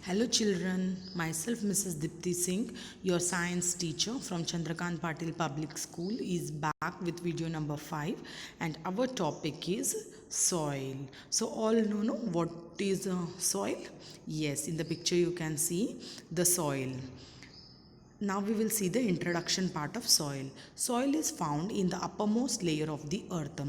Hello children, myself Mrs. Dipti Singh, your science teacher from Chandrakant Patil Public School is back with video number 5 and our topic is soil. So all know what is soil? Yes, in the picture you can see the soil. Now we will see the introduction part of soil. Soil is found in the uppermost layer of the earth.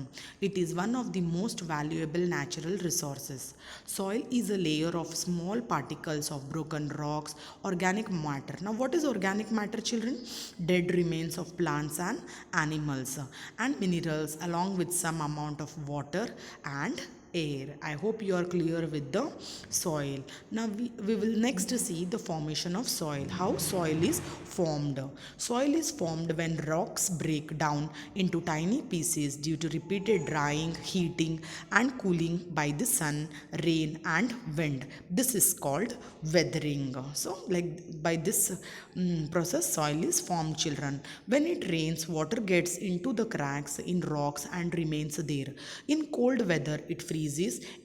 It is one of the most valuable natural resources. Soil is a layer of small particles of broken rocks, organic matter. Now what is organic matter, children? Dead remains of plants and animals and minerals along with some amount of water and air. I hope you are clear with the soil. Now we will next see the formation of soil. How soil is formed. Soil is formed when rocks break down into tiny pieces due to repeated drying, heating and cooling by the sun, rain and wind. This is called weathering. So like by this process soil is formed, children. When it rains, water gets into the cracks in rocks and remains there. In cold weather it freezes,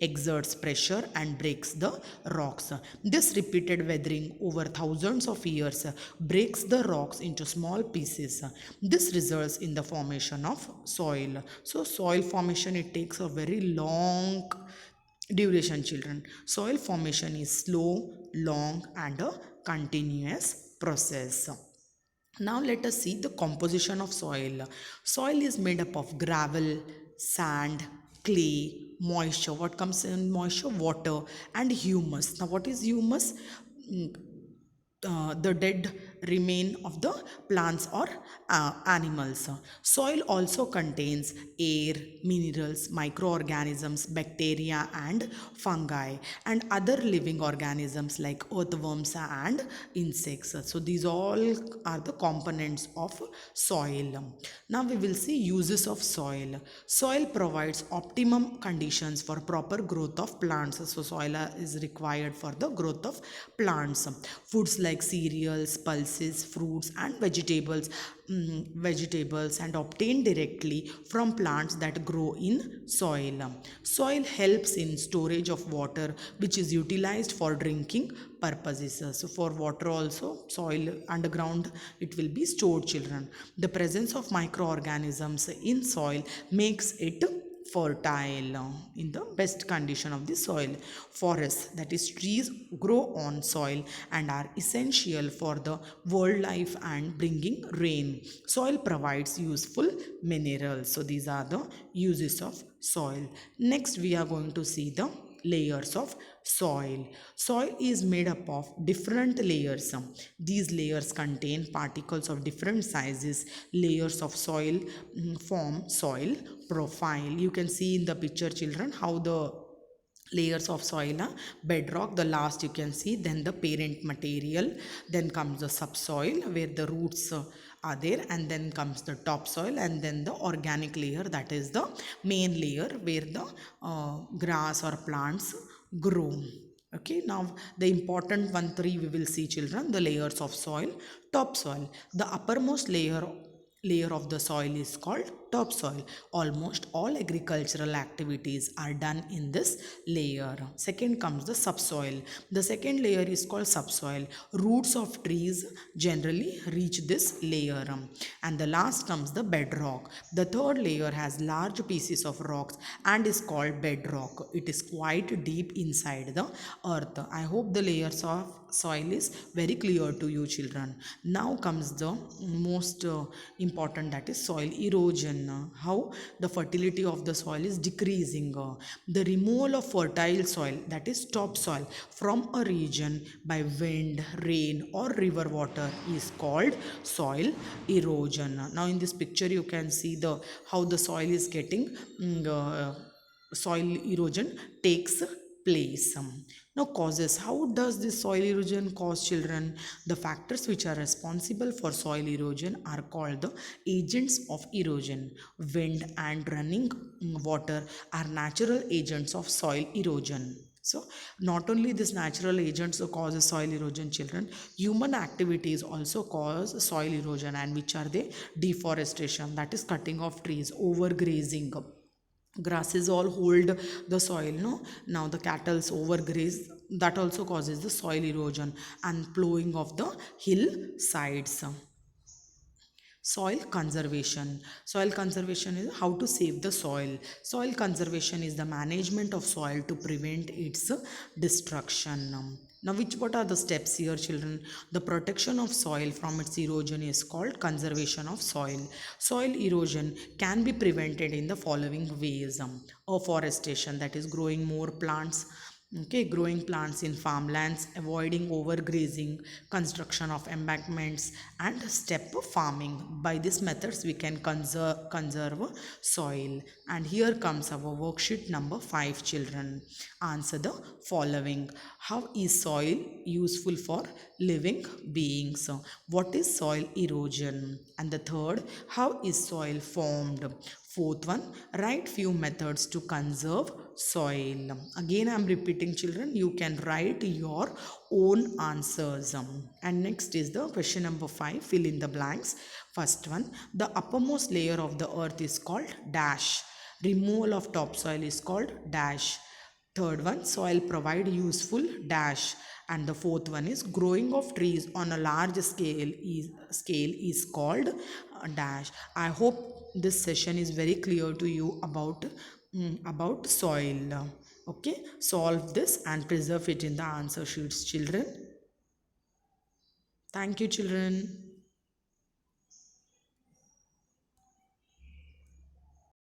exerts pressure and breaks the rocks. This repeated weathering over thousands of years breaks the rocks into small pieces. This results in the formation of soil. So soil formation, it takes a very long duration, children. Soil formation is slow, long and a continuous process. Now let us see the composition of soil. Soil is made up of gravel, sand, clay, moisture. What comes in moisture? Water and humus. Now what is humus? Mm, the dead remain of the plants or animals. Soil also contains air, minerals, microorganisms, bacteria and fungi and other living organisms like earthworms and insects. So these all are the components of soil. Now we will see uses of soil. Soil provides optimum conditions for proper growth of plants. So soil is required for the growth of plants. Foods like cereals, pulses, fruits and vegetables and obtained directly from plants that grow in soil. Soil helps in storage of water which is utilized for drinking purposes. So for water also soil underground it will be stored, children. The presence of microorganisms in soil makes it fertile in the best condition of the soil. Forests, that is trees, grow on soil and are essential for the world life and bringing rain. Soil provides useful minerals. So these are the uses of soil. Next we are going to see the layers of soil. Soil is made up of different layers. These layers contain particles of different sizes. Layers of soil form soil profile. You can see in the picture, children, how the layers of soil are. Bedrock, the last you can see, then the parent material, then comes the subsoil where the roots are there, and then comes the topsoil, and then the organic layer, that is the main layer where the grass or plants grow. Okay, now the important one three we will see, children. The layers of soil. Topsoil, the uppermost layer of the soil is called topsoil. Almost all agricultural activities are done in this layer. Second comes the subsoil. The second layer is called subsoil. Roots of trees generally reach this layer. And the last comes the bedrock. The third layer has large pieces of rocks and is called bedrock. It is quite deep inside the earth. I hope the layers of soil is very clear to you, children. Now comes the most important, that is soil erosion. How the fertility of the soil is decreasing. The removal of fertile soil, that is topsoil, from a region by wind, rain or river water is called soil erosion. Now in this picture you can see the how the soil is getting soil erosion takes place. Now causes. How does this soil erosion cause, children? The factors which are responsible for soil erosion are called the agents of erosion. Wind and running water are natural agents of soil erosion. So not only this natural agents causes soil erosion, children, human activities also cause soil erosion. And which are they? Deforestation, that is cutting of trees, overgrazing. Grasses all hold the soil, no? Now the cattle's overgraze that also causes the soil erosion and plowing of the hill sides. Soil conservation. Soil conservation is how to save the soil. Soil conservation is the management of soil to prevent its destruction. Now, what are the steps here, children? The protection of soil from its erosion is called conservation of soil. Soil erosion can be prevented in the following ways. Afforestation, that is growing more plants. Okay, growing plants in farmlands, avoiding overgrazing, construction of embankments, and step farming. By these methods, we can conserve soil. And here comes our worksheet number 5, children. Answer the following. How is soil useful for living beings? What is soil erosion? And the third, how is soil formed? Fourth one, write few methods to conserve soil. Again, I am repeating, children, you can write your own answers. And next is the question number 5, fill in the blanks. First one, the uppermost layer of the earth is called dash. Removal of topsoil is called dash. Third one, soil provide useful dash. And the fourth one is growing of trees on a large scale is called dash. I hope this session is very clear to you about soil. Okay, solve this and preserve it in the answer sheets, children. Thank you, children.